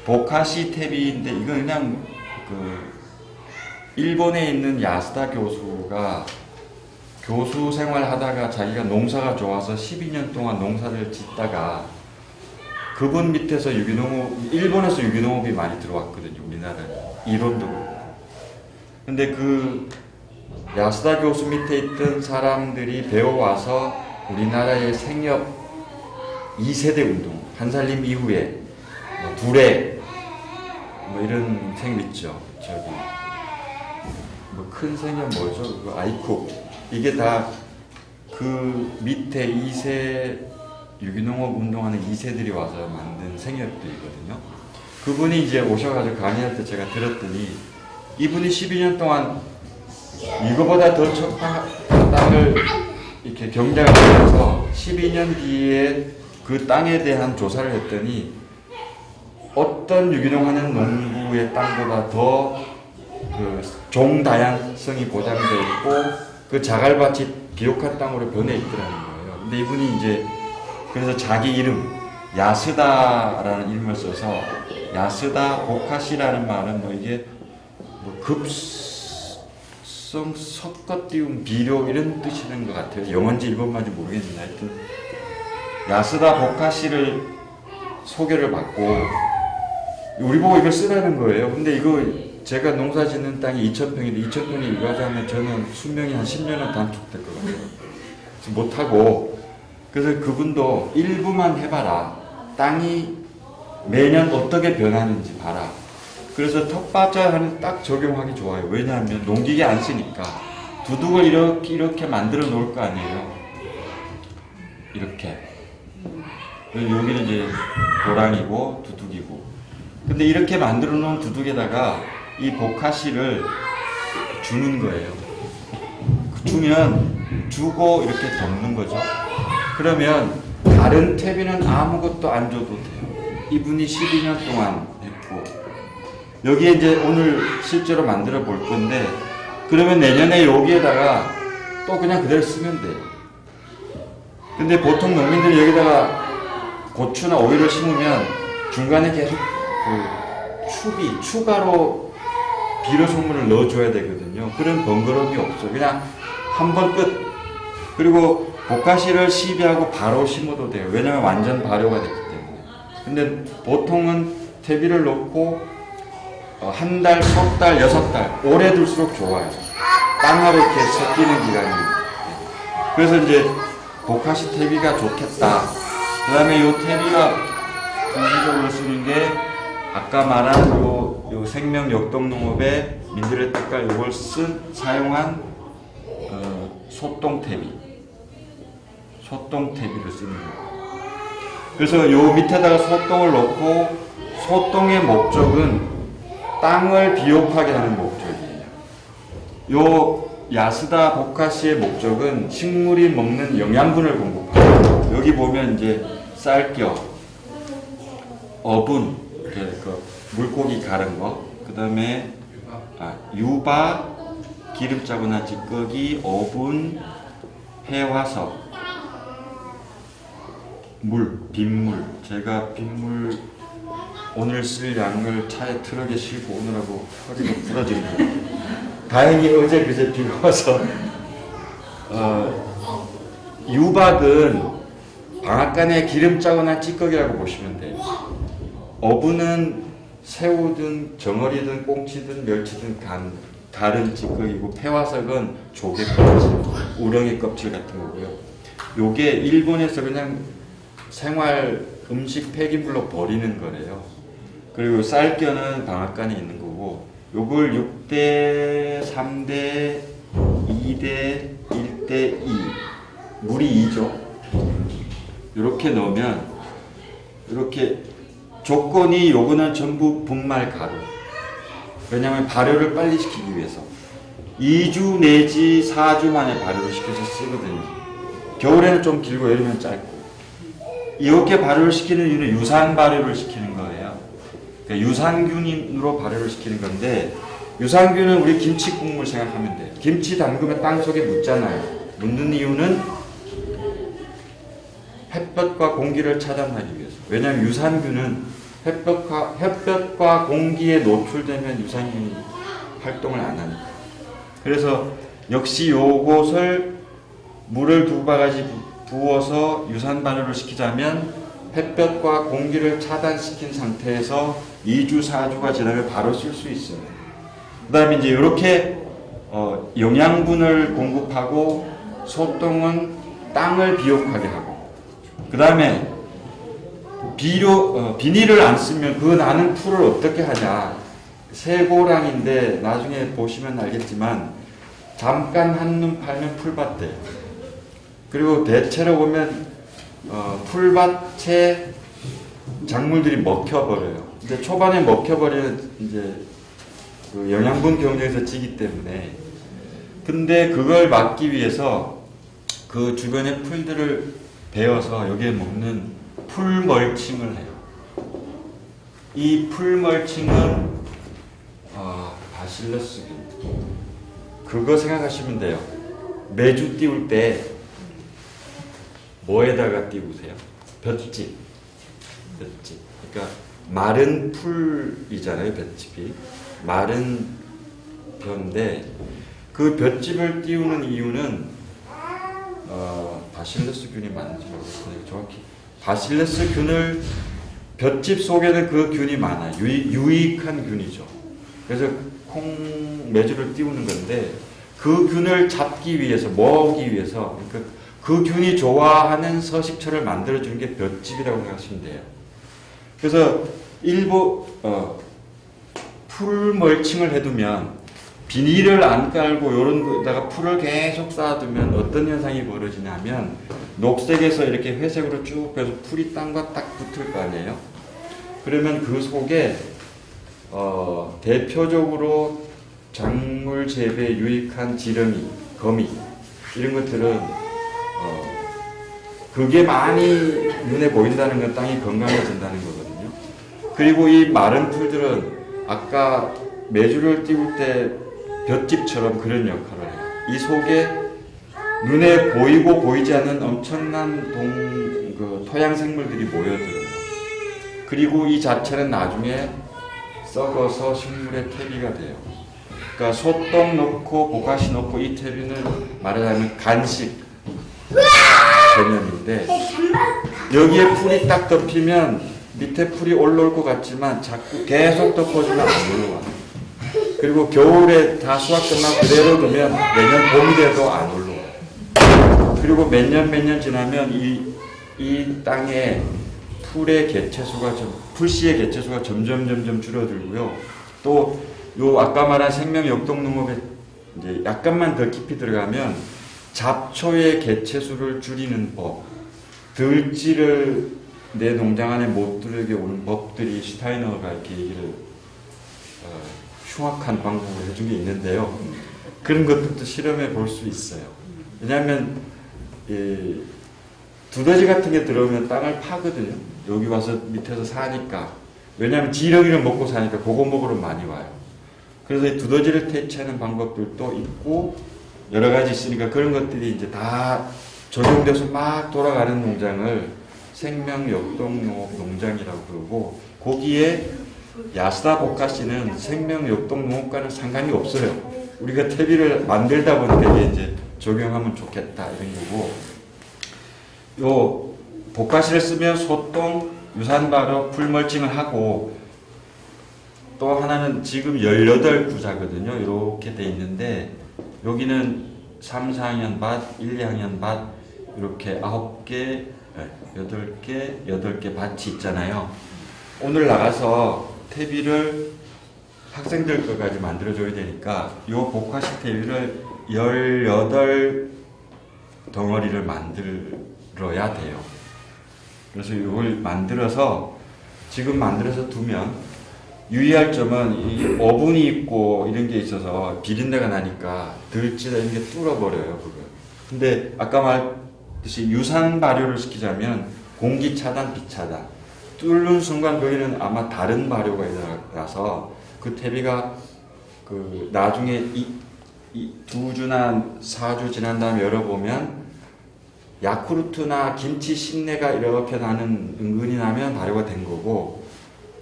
보카시 테비인데 이건 그냥 그 일본에 있는 야스다 교수가 교수 생활하다가 자기가 농사가 좋아서 12년 동안 농사를 짓다가 그분 밑에서 유기농업, 일본에서 유기농업이 많이 들어왔거든요. 우리나라에. 이론도 그렇고. 근데 그 야스다 교수 밑에 있던 사람들이 배워와서 우리나라의 생협 2세대 운동, 한살림 이후에 뭐 불에 뭐 이런 생협 있죠. 저기 뭐 큰 생협 뭐죠? 그 아이쿠. 이게 다 그 밑에 2세 유기농업 운동하는 2세들이 와서 만든 생협들이거든요. 그분이 이제 오셔가지고 강의할 때 제가 들었더니 이분이 12년 동안 이거보다 더 척박한 땅을 이렇게 경작을 하면서 12년 뒤에 그 땅에 대한 조사를 했더니 어떤 유기농하는 농부의 땅보다 더 그 종 다양성이 보장되어 있고 그 자갈밭이 비옥한 땅으로 변해 있더라는 거예요. 근데 이분이 이제 그래서 자기 이름 야스다라는 이름을 써서 야스다 보카시라는 말은 뭐 이게 뭐 급성 섞어띄운 비료 이런 뜻이 되는 것 같아요. 영어인지 일본말인지 모르겠는데 하여튼 야스다 보카시를 소개를 받고 우리 보고 이걸 쓰라는 거예요. 근데 이거 제가 농사 짓는 땅이 2,000평인데 2,000평이 이거 하자면 저는 수명이 한 10년은 단축될 것 같아요. 못하고 그래서 그분도 일부만 해봐라. 땅이 매년 어떻게 변하는지 봐라. 그래서 텃밭자는 딱 적용하기 좋아요. 왜냐하면 농기계 안 쓰니까 두둑을 이렇게 만들어 놓을 거 아니에요. 이렇게. 여기는 이제 고랑이고 두둑이고. 근데 이렇게 만들어 놓은 두둑에다가 이 보카시를 주는 거예요. 주면 주고 이렇게 덮는 거죠. 그러면 다른 퇴비는 아무것도 안 줘도 돼요. 이분이 12년 동안 했고 여기에 이제 오늘 실제로 만들어 볼 건데 그러면 내년에 여기에다가 또 그냥 그대로 쓰면 돼요. 근데 보통 농민들이 여기다가 고추나 오이를 심으면 중간에 계속 그 추가로 비료 성분을 넣어줘야 되거든요. 그런 번거로움이 없어. 그냥 한 번 끝. 그리고 보카시를 시비하고 바로 심어도 돼요. 왜냐면 완전 발효가 됐기 때문에. 근데 보통은 퇴비를 넣고 한 달, 석 달, 6달 오래 둘수록 좋아요. 땅하고 이렇게 섞이는 기간이. 그래서 이제 보카시 퇴비가 좋겠다. 그 다음에 요 퇴비가 공식적으로 쓰는 게 아까 말한 요 생명 역동농업의 민들레 떡갈 요걸 사용한 소똥퇴비를 쓰는 거예요. 그래서 요 밑에다가 소똥을 넣고 소똥의 목적은 땅을 비옥하게 하는 목적이에요. 요 야스다 보카시의 목적은 식물이 먹는 영양분을 공급하고 여기 보면 이제 쌀겨, 어분, 그 물고기 가른 거, 그 다음에 유바, 기름짜거나 찌꺼기, 어분, 해화석, 물, 빗물. 제가 빗물 오늘 쓸 양을 차에 트럭에 싣고 오느라고 허리가 부러집니다. 다행히 어제 그제 비가 와서 유박은 방앗간에 기름짜거나 찌꺼기라고 보시면 돼요. 어분은 새우든 정어리든 꽁치든 멸치든 다른 찌꺼기고 폐화석은 조개 껍질, 우렁이 껍질 같은 거고요. 요게 일본에서 그냥 생활 음식 폐기물로 버리는 거래요. 그리고 쌀겨는 방앗간에 있는 거고 요걸 6대 3대 2대 1대 2 물이 2죠. 이렇게 넣으면 이렇게 조건이 요거는 전부 분말 가루. 왜냐하면 발효를 빨리 시키기 위해서 2주 내지 4주 만에 발효를 시켜서 쓰거든요. 겨울에는 좀 길고 여름에는 짧고 이렇게 발효를 시키는 이유는 유산 발효를 시키는 거예요. 그러니까 유산균으로 발효를 시키는 건데 유산균은 우리 김치 국물 생각하면 돼요. 김치 담그면 땅 속에 묻잖아요. 묻는 이유는 햇볕과 공기를 차단하기 위해서. 왜냐하면 유산균은 햇볕과 공기에 노출되면 유산균이 활동을 안 합니다. 그래서 역시 요것을 물을 2바가지 부어서 유산 발효를 시키자면 햇볕과 공기를 차단시킨 상태에서 2주, 4주가 지나면 바로 쓸 수 있어요. 그 다음에 이제 이렇게 영양분을 공급하고 소똥은 땅을 비옥하게 하고, 그 다음에 비닐을 안 쓰면 그 나는 풀을 어떻게 하냐. 새고랑인데 나중에 보시면 알겠지만 잠깐 한눈 팔면 풀밭 돼요. 그리고 대체로 보면 풀밭에 작물들이 먹혀버려요. 이제 초반에 먹혀버리면 이제 그 영양분 경쟁에서 지기 때문에. 근데 그걸 막기 위해서 그 주변의 풀들을 베어서 여기에 먹는 풀 멀칭을 해요. 이 풀 멀칭은 바실러스균. 그거 생각하시면 돼요. 매주 띄울 때 뭐에다가 띄우세요? 볏짚. 그러니까 마른 풀이잖아요, 볏짚이. 마른 벼인데 그 볏짚을 띄우는 이유는 바실러스균이 맞는지 모르겠어요. 정확히 바실러스균을 볏짚 속에는 그 균이 많아요. 유익한 균이죠. 그래서 매주를 띄우는 건데 그 균을 잡기 위해서, 모으기 위해서 그 균이 좋아하는 서식처를 만들어주는 게 볏짚이라고 생각하시면 돼요. 그래서 풀 멀칭을 해두면 비닐을 안 깔고 이런 데다가 풀을 계속 쌓아두면 어떤 현상이 벌어지냐면 녹색에서 이렇게 회색으로 쭉 해서 풀이 땅과 딱 붙을 거 아니에요. 그러면 그 속에 대표적으로 작물 재배에 유익한 지렁이, 거미 이런 것들은 그게 많이 눈에 보인다는 건 땅이 건강해진다는 거거든요. 그리고 이 마른 풀들은 아까 매주를 띄울 때 볏짚처럼 그런 역할을 해요. 이 속에 눈에 보이고 보이지 않는 엄청난 토양 생물들이 모여들어요. 그리고 이 자체는 나중에 썩어서 식물의 퇴비가 돼요. 그러니까 소똥 넣고 보카시 넣고 이 퇴비는 말하자면 간식 개념인데, 여기에 풀이 딱 덮이면 밑에 풀이 올라올 것 같지만 자꾸 계속 덮어주면 안 올라와요. 그리고 겨울에 다 수확 끝나고 그대로 두면 내년 봄이 돼도 안 올라와요. 그리고 몇 년 지나면 이 땅에 풀씨의 개체수가 점점 줄어들고요. 또 요 아까 말한 생명 역동농업에 이제 약간만 더 깊이 들어가면 잡초의 개체수를 줄이는 법, 들쥐를 내 농장 안에 못 들어오게 오는 법들이 슈타이너가 이렇게 얘기를 흉악한 방법을 해준 게 있는데요. 그런 것들도 실험해 볼 수 있어요. 왜냐하면 두더지 같은 게 들어오면 땅을 파거든요. 여기 와서 밑에서 사니까. 왜냐하면 지렁이를 먹고 사니까 그거 먹으러 많이 와요. 그래서 이 두더지를 퇴치하는 방법들도 있고 여러 가지 있으니까 그런 것들이 이제 다 적용돼서 막 돌아가는 농장을 생명 역동농업 농장이라고 그러고, 거기에 야스다 보카시는 생명 역동농업과는 상관이 없어요. 우리가 퇴비를 만들다 보니까 이게 이제 적용하면 좋겠다 이런 거고, 요 보카시를 쓰면 소똥, 유산발효, 풀멀칭을 하고, 또 하나는 지금 18구자거든요. 이렇게 돼 있는데 여기는 3, 4학년 밭, 1, 2학년 밭 이렇게 9개, 8개 밭이 있잖아요. 오늘 나가서 퇴비를 학생들 것까지 만들어줘야 되니까 요 복화식 퇴비를 18덩어리를 만들어야 돼요. 그래서 이걸 지금 만들어서 두면 유의할 점은 이 오븐이 있고 이런 게 있어서 비린내가 나니까 들쥐나 이런 게 뚫어버려요, 그걸. 근데 아까 말했듯이 유산 발효를 시키자면 공기 차단, 비 차단. 뚫는 순간 거기는 아마 다른 발효가 일어나서 그 퇴비가 나중에 2주나 4주 지난 다음에 열어보면 야쿠르트나 김치 신내가 이렇게 은근히 나면 발효가 된 거고,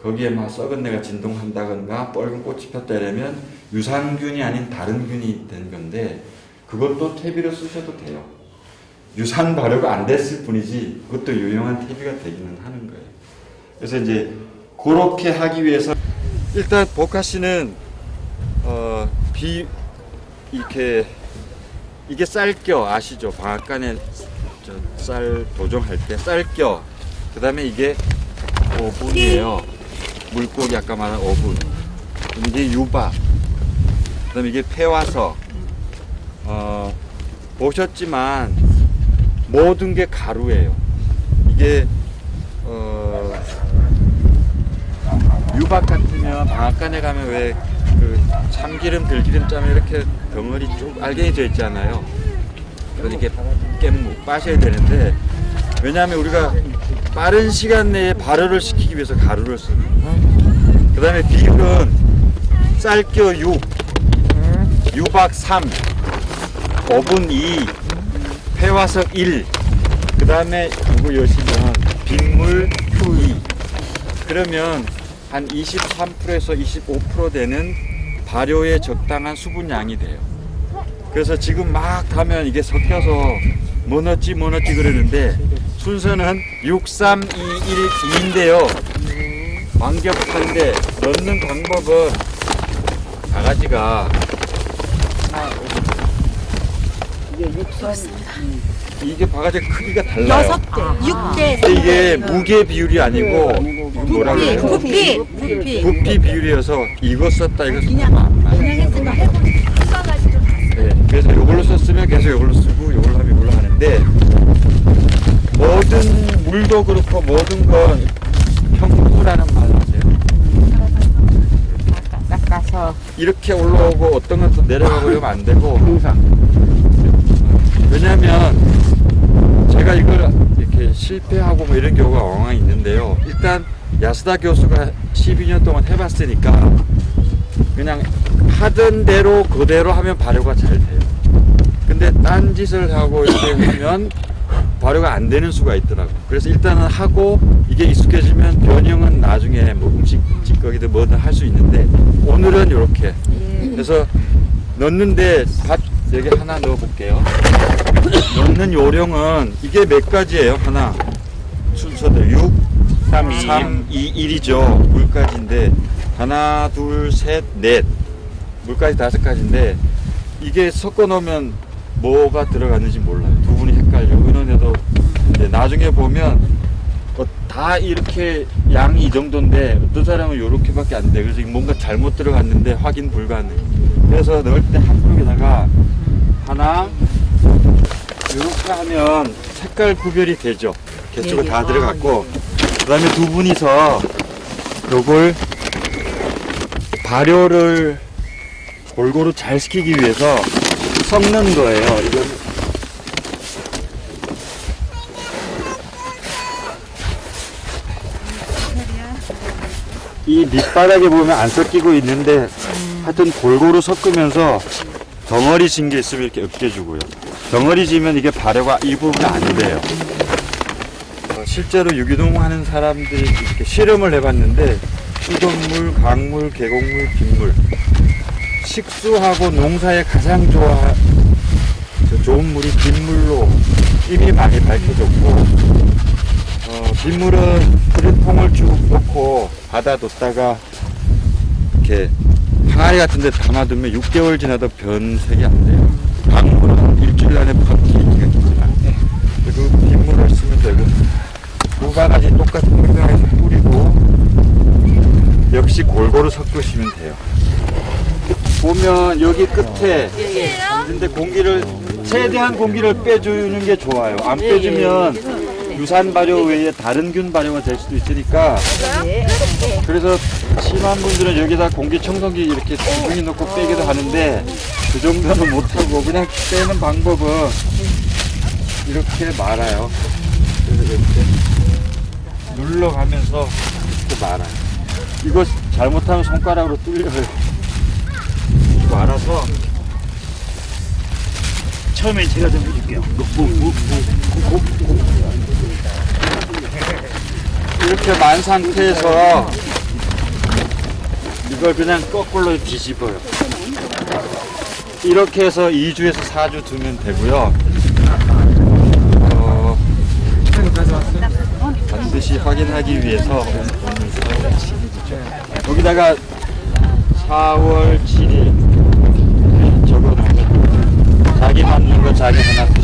거기에 막 썩은 내가 진동한다든가 뻘건 꽃이 폈다 이러면 유산균이 아닌 다른 균이 된 건데 그것도 퇴비로 쓰셔도 돼요. 유산 발효가 안 됐을 뿐이지 그것도 유용한 퇴비가 되기는 하는 거예요. 그래서 이제 그렇게 하기 위해서 일단 보카 씨는 이렇게 이게 쌀겨 아시죠? 방앗간에 쌀 도정할 때 쌀겨. 그다음에 이게 어분이에요. 물고기 아까 말한 어분. 이게 유박. 그다음에 이게 폐화석. 보셨지만 모든 게 가루예요. 이게 유박 같으면 방앗간에 가면 왜 그 참기름, 들기름 짬에 이렇게 덩어리 쭉 알갱이 져 있잖아요. 그건 이게 깻무 빠셔야 되는데 왜냐하면 우리가 빠른 시간 내에 발효를 시키기 위해서 가루를 쓰는 거예요. 그 다음에 비율은 쌀겨 6, 유박 3, 어분 2, 폐화석 1, 그 다음에 이거 여시면 빗물 Q2. 그러면 한 23%에서 25% 되는 발효에 적당한 수분량이 돼요. 그래서 지금 막 하면 이게 섞여서 뭐 넣었지 그러는데 순서는 6, 3, 2, 1, 2인데요. 완벽한데 넣는 방법은 바가지가 이게 6, 3, 이게 바가지 크기가 달라요. 6대, 6대. 근데 이게 무게 비율이 아니고 이거 뭐라 그래요? 부피 비율이어서 이거 썼다 이거 썼다 안 맞아요. 네, 그래서 이걸로 썼으면 계속 이걸로 쓰고 이걸로 하면 이걸로 하는데 모든 물도 그렇고 모든 건 평구라는 말 아세요? 깎아서 이렇게 올라오고 어떤 건 또 내려가고 이러면 안 되고 항상 왜냐하면 제가 이걸 이렇게 실패하고 뭐 이런 경우가 엉망 있는데요. 일단 야스다 교수가 12년 동안 해봤으니까 그냥 하던 대로 그대로 하면 발효가 잘 돼요. 근데 딴 짓을 하고 이렇게 하면 발효가 안 되는 수가 있더라고요. 그래서 일단은 하고 이게 익숙해지면 변형은 나중에 뭐 음식 찌꺼기든 뭐든 할 수 있는데 오늘은 이렇게 그래서 넣는데 여기 하나 넣어 볼게요. 넣는 요령은 이게 몇 가지예요? 하나 순서들 6, 3, 2, 1이죠. 물까지인데 하나, 둘, 셋, 넷 물까지 5가지인데 이게 섞어 놓으면 뭐가 들어갔는지 몰라요. 두 분이 헷갈려. 은원에도 나중에 보면 다 이렇게 양이 이 정도인데 어떤 사람은 이렇게밖에 안 돼. 그래서 뭔가 잘못 들어갔는데 확인 불가능. 그래서 넣을 때 한 쪽에다가 하나 이렇게 하면 색깔 구별이 되죠. 개수가 다 들어갔고 그 다음에 두 분이서 요걸 발효를 골고루 잘 시키기 위해서 섞는 거예요. 이건 이 밑바닥에 보면 안 섞이고 있는데 하여튼 골고루 섞으면서 덩어리 진 게 있으면 이렇게 으깨주고요. 덩어리 지면 이게 발효가 이 부분이 안 돼요. 실제로 유기농 하는 사람들이 이렇게 실험을 해봤는데 수돗물, 강물, 계곡물, 빗물 식수하고 농사에 가장 좋은 물이 빗물로 이미 많이 밝혀졌고 빗물은 그릇 통을 쭉 놓고 받아뒀다가 이렇게 항아리 같은 데 담아두면 6개월 지나도 변색이 안 돼요. 강물은 일주일 안에 퍼지기가 힘들어요. 그리고 빗물을 쓰면 되고 두 바가지 똑같은 물병에서 뿌리고 역시 골고루 섞으시면 돼요. 보면 여기 끝에 근데 공기를 최대한 공기를 빼주는 게 좋아요. 안 빼주면 유산 발효 외에 다른 균 발효가 될 수도 있으니까 그래서 심한 분들은 여기다 공기청소기 이렇게 주둥이 넣고 빼기도 하는데 그 정도는 못하고 그냥 빼는 방법은 이렇게 말아요. 그래서 이렇게 눌러가면서 이렇게 말아요. 이거 잘못하면 손가락으로 뚫려요. 말아서 처음에 제가 좀 해줄게요. 이렇게 만 상태에서 이걸 그냥 거꾸로 뒤집어요. 이렇게 해서 2주에서 4주 두면 되고요. 반드시 확인하기 위해서 오늘 4월 7일이죠. 여기다가 4월 7일 적어놓으면 자기 맞는 거 자기 하나